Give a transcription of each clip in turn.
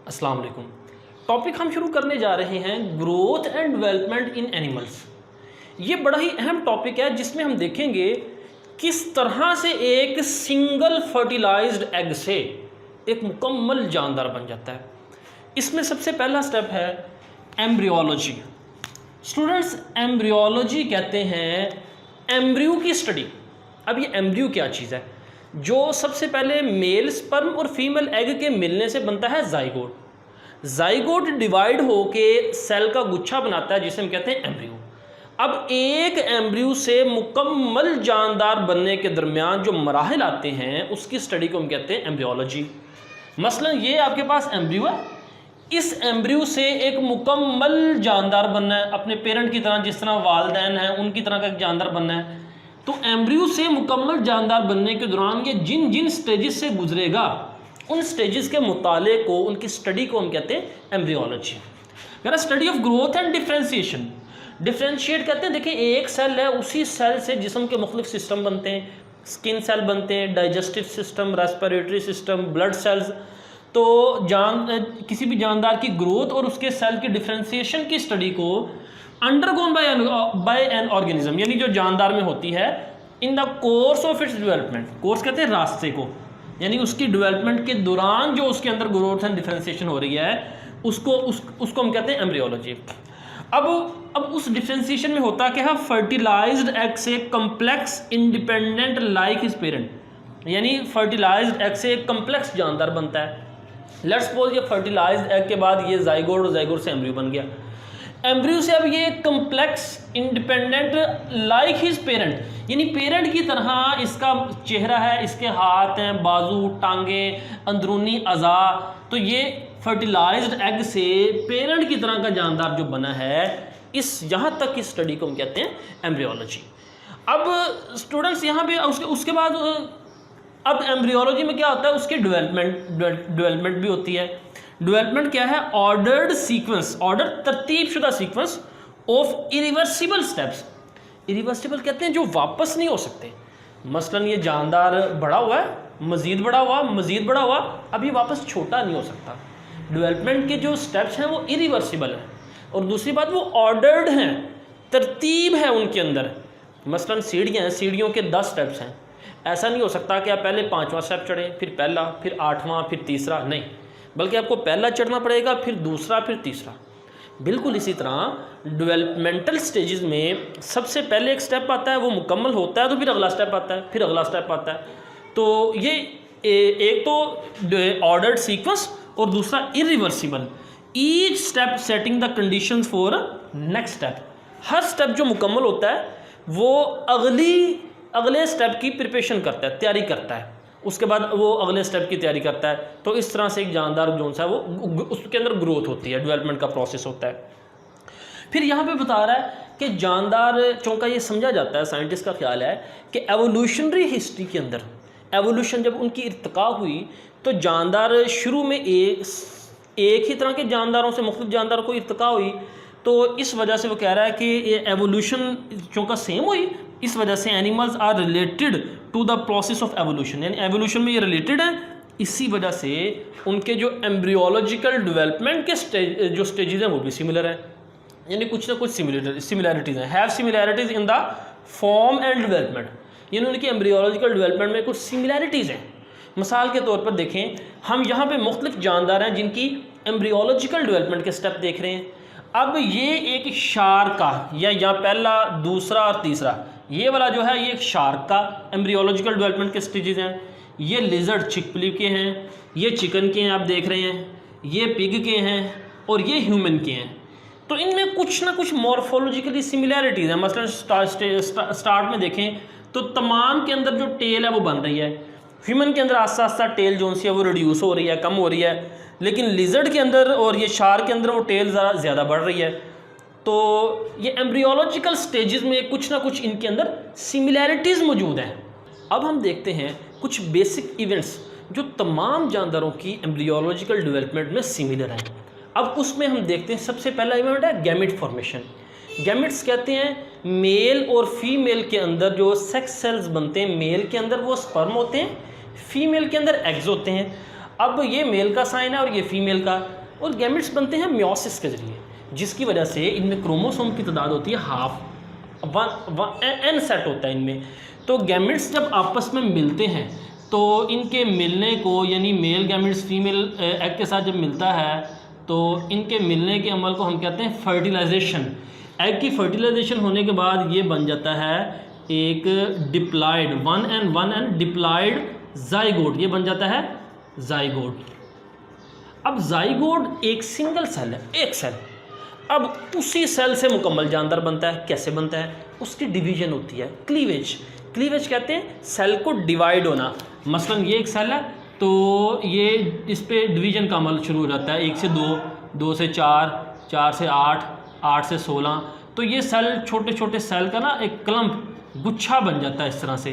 अस्सलाम वालेकुम। टॉपिक हम शुरू करने जा रहे हैं growth and development in animals. ये बड़ा ही अहम टॉपिक है जिसमें हम देखेंगे किस तरह से एक सिंगल फर्टिलाइज्ड एग से एक मुकम्मल जानदार बन जाता है। इसमें सबसे पहला स्टेप है एम्ब्रियोलॉजी। स्टूडेंट्स, एम्ब्रियोलॉजी कहते हैं एम्ब्रियो की स्टडी। अब ये एम्ब्रियो क्या चीज़ है? जो सबसे पहले मेल स्पर्म और फीमेल एग के मिलने से बनता है जाइगोट। जाइगोट डिवाइड होके सेल का गुच्छा बनाता है जिसे हम कहते हैं एम्ब्रियो। अब एक एम्ब्रियो से मुकम्मल जानदार बनने के दरमियान जो मराहिल आते हैं उसकी स्टडी को हम कहते हैं एम्ब्रियोलॉजी। मसलन ये आपके पास एम्ब्रियो है, इस एम्ब्रियो से एक मुकम्मल जानदार बनना है, अपने पेरेंट की तरह, जिस तरह वालदैन हैं उनकी तरह का एक जानदार बनना है। तो एम्ब्रियो से मुकम्मल जानदार बनने के दौरान ये जिन जिन स्टेजेस से गुजरेगा उन स्टेजेस के मुताले को, उनकी स्टडी को हम कहते हैं एम्ब्रियोलॉजी। यानी study of growth and differentiation. Differentiate कहते हैं, देखिए एक सेल है, उसी सेल से जिस्म के मुख्तलिफ सिस्टम बनते हैं। स्किन सेल बनते हैं, digestive system, respiratory system, blood cells. तो किसी भी जानदार की ग्रोथ और उसके सेल की डिफ्रेंशिएशन की स्टडी को अंडरगोन बाय एन ऑर्गेनिज्म, यानी जो जानदार में होती है, in the course of its development. Course कहते हैं रास्ते को, यानी उसकी डेवलपमेंट के दौरान जो उसके अंदर ग्रोथ एंड डिफ्रेंशिएशन हो रही है उसको हम कहते हैं एम्ब्रियोलॉजी। अब उस डिफ्रेंशिएशन में होता क्या है? फर्टिलाइज्ड एग से complex independent like his parent, यानी फर्टिलाइज्ड एग से एक कम्प्लेक्स जानदार बनता है। लेट्स सपोज ये फर्टिलाइज्ड एग के बाद ये जाइगोट और जाइगोट से एम्ब्रियो बन गया। एम्ब्रियो से अब ये complex independent like his parent, यानी पेरेंट की तरह इसका चेहरा है, इसके हाथ हैं, बाजू, टांगे, अंदरूनी अज़ा। तो ये फर्टिलाइज्ड एग से पेरेंट की तरह का जानदार जो बना है, इस यहाँ तक की स्टडी को हम कहते हैं एम्ब्रियोलॉजी। अब स्टूडेंट्स यहाँ पे उसके बाद अब एम्ब्रियोलॉजी में क्या होता है? उसकी डेवलपमेंट भी होती है। डेवलपमेंट क्या है? ऑर्डर्ड सीक्वेंस, ऑर्डर तरतीब शुदा sequence of irreversible steps. Irreversible कहते हैं जो वापस नहीं हो सकते। मसलन ये जानदार बड़ा हुआ है, मज़ीद बड़ा हुआ, मज़ीद बड़ा हुआ, अब ये वापस छोटा नहीं हो सकता। डेवलपमेंट के जो स्टेप्स हैं वो इरिवर्सिबल हैं। और दूसरी बात, वो ऑर्डर्ड हैं, तरतीब है उनके अंदर। मसलन सीढ़ियाँ हैं, सीढ़ियों के 10 स्टेप्स हैं। ऐसा नहीं हो सकता कि आप पहले 5वां स्टेप चढ़ें, फिर पहला, फिर 8वां, फिर तीसरा, नहीं, बल्कि आपको पहला चढ़ना पड़ेगा, फिर दूसरा, फिर तीसरा। बिल्कुल इसी तरह डेवलपमेंटल स्टेजेस में सबसे पहले एक स्टेप आता है, वो मुकम्मल होता है तो फिर अगला स्टेप आता है, फिर अगला स्टेप आता है। तो ये एक तो ऑर्डर्ड सीक्वेंस और दूसरा irreversible. Each step setting the conditions for next step. Her step जो मुकम्मल होता है वो अगले स्टेप की प्रिपरेशन करता है, तैयारी करता है, उसके बाद वो अगले स्टेप की तैयारी करता है। तो इस तरह से एक जानदार जो सा वो उसके अंदर ग्रोथ होती है, डेवलपमेंट का प्रोसेस होता है। फिर यहाँ पे बता रहा है कि जानदार चौंका ये समझा जाता है, साइंटिस्ट का ख्याल है कि एवोल्यूशनरी हिस्ट्री के अंदर एवोल्यूशन जब उनकी इर्तिका हुई तो जानदार शुरू में एक ही तरह के जानदारों से मुख्तलिफ जानदारों को इर्तिका हुई। तो इस वजह से वो कह रहा है कि ये एवोल्यूशन चूँकि सेम हुई, इस वजह से animals are related to the process of evolution, यानी एवोल्यूशन में ये रिलेटेड है। इसी वजह से उनके जो एम्ब्रियोलॉजिकल डेवलपमेंट के जो स्टेजेस हैं वो भी सिमिलर हैं, यानी कुछ ना कुछ सिमिलैरिटीज़ हैं। Have similarities in the form and development, यानी उनकी एम्ब्रियोलॉजिकल डेवलपमेंट में कुछ सिमिलैरिटीज़ हैं। मिसाल के तौर पर देखें, हम यहाँ पे मुख्तलिफ जानदार हैं जिनकी एम्ब्रियोलॉजिकल डेवलपमेंट के स्टेप देख रहे हैं। अब ये एक शार्क का, या यहाँ पहला, दूसरा और तीसरा, ये वाला जो है ये एक शार्क का एम्ब्रियोलॉजिकल डेवलपमेंट के स्टेजेस हैं। ये लिजर्ड चिकपली के हैं, ये चिकन के हैं आप देख रहे हैं, ये पिग के हैं और ये ह्यूमन के हैं। तो इनमें कुछ ना कुछ मॉर्फोलॉजिकली सिमिलैरिटीज़ हैं। मसलन स्टार्ट में देखें तो तमाम के अंदर जो टेल है वो बन रही है। ह्यूमन के अंदर आस्ता आस्ता टेल जो सी है वो रिड्यूस हो रही है, कम हो रही है, लेकिन लिजर्ड के अंदर और ये शार्क के अंदर वो टेल ज़रा ज़्यादा बढ़ रही है। तो ये एम्ब्रियोलॉजिकल स्टेजेस में कुछ ना कुछ इनके अंदर सिमिलैरिटीज़ मौजूद हैं। अब हम देखते हैं कुछ बेसिक इवेंट्स जो तमाम जानदारों की एम्ब्रियोलॉजिकल डेवलपमेंट में सिमिलर हैं। अब उसमें हम देखते हैं सबसे पहला इवेंट है गैमेट फॉर्मेशन। गैमेट्स कहते हैं मेल और फीमेल के अंदर जो सेक्स सेल्स बनते हैं, मेल के अंदर वो स्पर्म होते हैं, फीमेल के अंदर एग्स होते हैं। अब ये मेल का साइन है और ये फीमेल का, और गैमेट्स बनते हैं मियोसिस के जरिए, जिसकी वजह से इनमें क्रोमोसोम की तादाद होती है हाफ, एन सेट होता है इनमें। तो गैमेट्स जब आपस में मिलते हैं तो इनके मिलने को, यानी मेल गैमेट्स फीमेल एग के साथ जब मिलता है तो इनके मिलने के अमल को हम कहते हैं फर्टिलाइजेशन। एग की फर्टिलाइजेशन होने के बाद ये बन जाता है एक diploid one and diploid zygote, ये बन जाता है जाइगोट। अब जाइगोट एक सिंगल सेल है, एक सेल। अब उसी सेल से मुकम्मल जानदार बनता है। कैसे बनता है? उसकी डिवीजन होती है, क्लीवेज। क्लीवेज कहते हैं सेल को डिवाइड होना। मसलन ये एक सेल है तो ये इस पे डिवीजन का अमल शुरू हो जाता है, 1 से 2, 2 से 4, 4 से 8, 8 से 16। तो ये सेल छोटे छोटे सेल का ना एक क्लम्प, गुच्छा बन जाता है इस तरह से।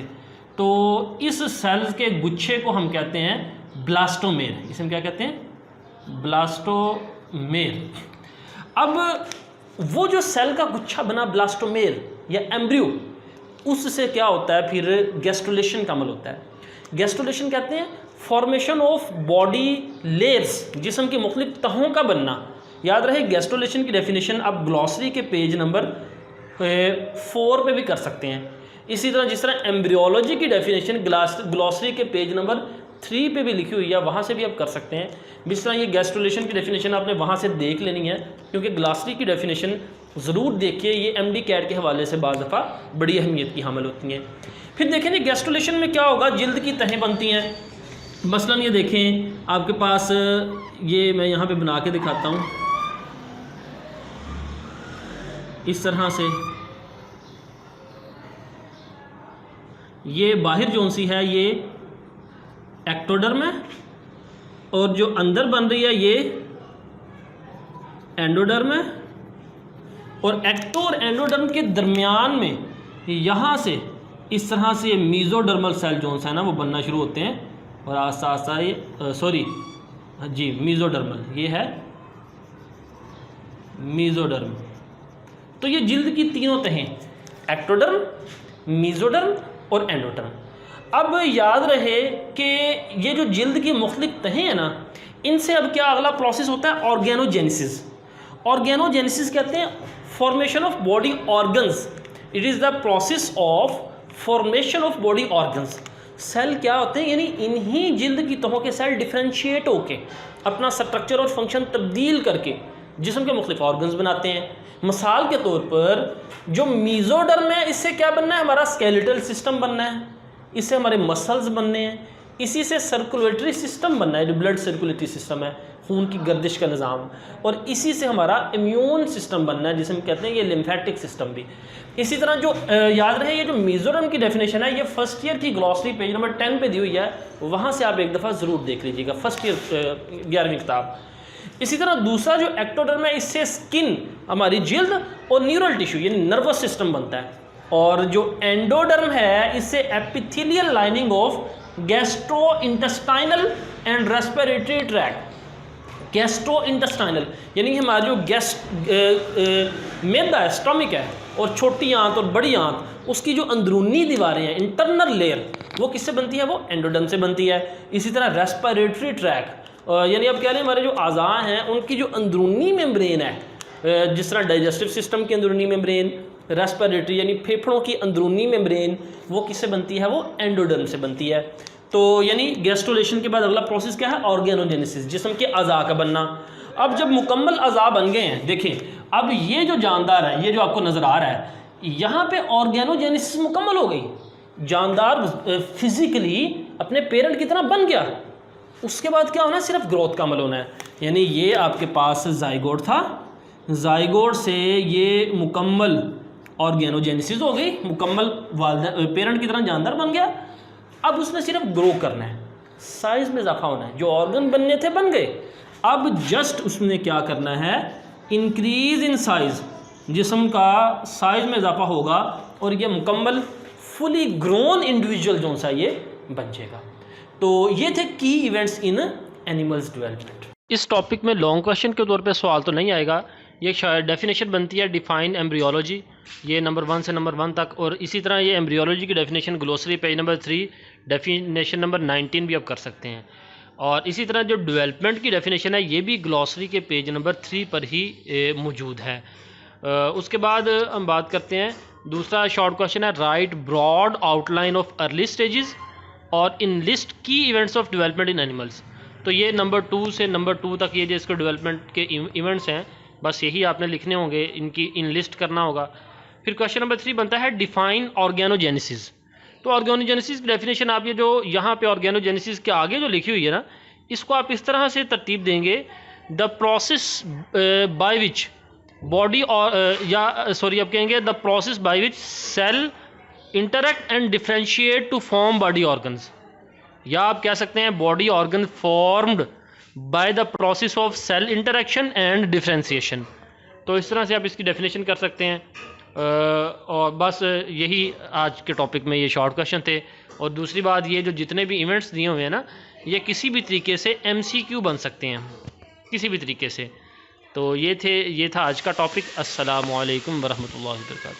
तो इस सेल के गुच्छे को हम कहते हैं ब्लास्टोमेर। इसे हम क्या कहते हैं? ब्लास्टोमेर। अब वो जो सेल का गुच्छा बना ब्लास्टोमेर या एम्ब्रियो, उससे क्या होता है फिर गैस्ट्रुलेशन का अमल होता है। गैस्ट्रुलेशन कहते हैं फॉर्मेशन ऑफ बॉडी लेयर्स, जिस्म की मुख्तलिफ तहों का बनना। याद रहे गैस्ट्रुलेशन की डेफिनेशन आप ग्लॉसरी के पेज नंबर 4 पे भी कर सकते हैं। इसी तरह जिस तरह एम्ब्रियोलॉजी की डेफिनेशन ग्लॉसरी के पेज नंबर 3 पे भी लिखी हुई है, वहाँ से भी आप कर सकते हैं। जिस तरह ये गैस्ट्रुलेशन की डेफिनेशन आपने वहाँ से देख लेनी है, क्योंकि ग्लॉसरी की डेफिनेशन ज़रूर देखिए, ये MD कैट के हवाले से बाज़ दफ़ा बड़ी अहमियत की हामिल होती हैं। फिर देखें गैस्ट्रुलेशन में क्या होगा, जिल्द की तहें बनती हैं। मसलन ये देखें आपके पास, ये मैं यहाँ पे बना के दिखाता हूँ, इस तरह से ये बाहर जोन सी है ये एक्टोडर्म है, और जो अंदर बन रही है ये एंडोडर्म है, और एक्टो और एंडोडर्म के दरमियान में यहाँ से इस तरह से ये मीज़ोडर्मल सेल जोन्स है ना वो बनना शुरू होते हैं, और आस्ता आस्ता ये सॉरी जी मीज़ोडर्मल, ये है मीज़ोडर्म। तो ये जिल्द की तीनों तहें, एक्टोडर्म, मीज़ोडर्म और एंडोडर्म। अब याद रहे कि ये जो जिल्द की मुख्तलिफ तहें हैं ना, इनसे अब क्या अगला प्रोसेस होता है? ऑर्गेनोजेनेसिस। ऑर्गेनोजेनेसिस कहते हैं formation of body organs. It is the process of formation of body organs. Cell क्या होते हैं? यानी इन्हीं जिल्द की तहों के सेल डिफ्रेंशिएट होके अपना स्ट्रक्चर और फंक्शन तब्दील करके जिस्म के मुख्तलिफ ऑर्गन्स बनाते हैं। मिसाल के तौर पर जो मीज़ोडर्म है, इससे क्या बनना है? हमारा स्केलेटल सिस्टम बनना है, इससे हमारे मसल्स बनने हैं, इसी से सर्कुलेटरी सिस्टम बनना है, जो ब्लड सर्कुलेटरी सिस्टम है, खून की गर्दिश का निज़ाम, और इसी से हमारा इम्यून सिस्टम बनना है, जिसे हम कहते हैं ये लिम्फेटिक सिस्टम भी। इसी तरह जो याद रहे ये जो मीज़ोडर्म की डेफिनेशन है, ये फर्स्ट ईयर की ग्लॉसरी पेज नंबर 10 पे दी हुई है, वहाँ से आप एक दफ़ा ज़रूर देख लीजिएगा, फर्स्ट ईयर 11वीं किताब। इसी तरह दूसरा जो एक्टोडर्म है, इससे स्किन, हमारी जिल्द और न्यूरल टिश्यू यानी नर्वस सिस्टम बनता है। और जो एंडोडर्म है, इससे epithelial lining of gastro intestinal and respiratory tract. Gastro intestinal यानी हमारा जो मैदा है, स्टमक है, और छोटी आंत और बड़ी आंत, उसकी जो अंदरूनी दीवारें हैं, इंटरनल लेयर, वो किससे बनती है? वो एंडोडर्म से बनती है। इसी तरह रेस्पिरेटरी ट्रैक्ट यानी अब कह रहे हैं हमारे जो आज़ा हैं उनकी जो अंदरूनी मेम्ब्रेन है, जिस तरह डाइजेस्टिव सिस्टम की अंदरूनी मेम्ब्रेन, रेस्पिरेटरी यानी फेफड़ों की अंदरूनी मेम्ब्रेन, वो किससे बनती है? वो एंडोडर्म से बनती है। तो यानी गैस्ट्रुलेशन के बाद अगला प्रोसेस क्या है? ऑर्गेनोजेनेसिस, जिस्म के अज़ा का बनना। अब जब मुकम्मल अज़ा बन गए हैं, देखिए अब ये जो जानदार है, ये जो आपको नज़र आ रहा है, यहाँ पे ऑर्गेनोजेनेसिस मुकम्मल हो गई, जानदार फिजिकली अपने पेरेंट की तरह बन गया। उसके बाद क्या होना है? सिर्फ ग्रोथ का अमल होना है। यानी ये आपके पास जाइगोट था, जाइगोट से ये मुकम्मल ऑर्गेनोजेनेसिस हो गई, मुकम्मल पेरेंट की तरह जानदार बन गया। अब उसने सिर्फ ग्रो करना है, साइज़ में इजाफा होना है, जो ऑर्गन बनने थे बन गए। अब जस्ट उसने क्या करना है? इंक्रीज़ इन साइज़, जिस्म का साइज़ में इजाफा होगा और ये मुकम्मल फुली ग्रोन इंडिविजुअल जो सा ये बन जाएगा। तो ये थे की इवेंट्स इन एनिमल्स डेवलपमेंट। इस टॉपिक में लॉन्ग क्वेश्चन के तौर पे सवाल तो नहीं आएगा। ये डेफिनेशन बनती है डिफाइन एम्ब्रियोलॉजी, ये नंबर 1 से नंबर 1 तक, और इसी तरह ये एम्ब्रियोलॉजी की definition glossary page number 3 definition number 19 भी आप कर सकते हैं। और इसी तरह जो डेवलपमेंट की डेफिनेशन है ये भी ग्लॉसरी के पेज नंबर 3 पर ही मौजूद है। उसके बाद हम बात करते हैं, दूसरा शॉर्ट क्वेश्चन है write broad outline of early stages और इन लिस्ट की events of development in animals. तो ये नंबर 2 से नंबर 2 तक ये जो इसके डेवलपमेंट के इवेंट्स हैं बस यही आपने लिखने होंगे, इनकी इन लिस्ट करना होगा। फिर क्वेश्चन नंबर 3 बनता है डिफाइन ऑर्गेनोजेनेसिस। तो ऑर्गेनोजेनेसिस की डेफिनेशन आप ये जो यहाँ पे ऑर्गेनोजेनेसिस के आगे जो लिखी हुई है ना, इसको आप इस तरह से तरतीब देंगे, the process by which body और आप कहेंगे the process by which cell interact and differentiate to form body organs, या आप कह सकते हैं body organ formed by the process of cell interaction and differentiation. तो इस तरह से आप इसकी डेफिनेशन कर सकते हैं। और बस यही आज के टॉपिक में ये शॉर्ट क्वेश्चन थे। और दूसरी बात ये जो जितने भी इवेंट्स दिए हुए हैं ना, ये किसी भी तरीके से MCQ बन सकते हैं, किसी भी तरीके से। तो ये था आज का टॉपिक। अस्सलामु अलैकुम वरहमतुल्लाहि वबरकातुहू।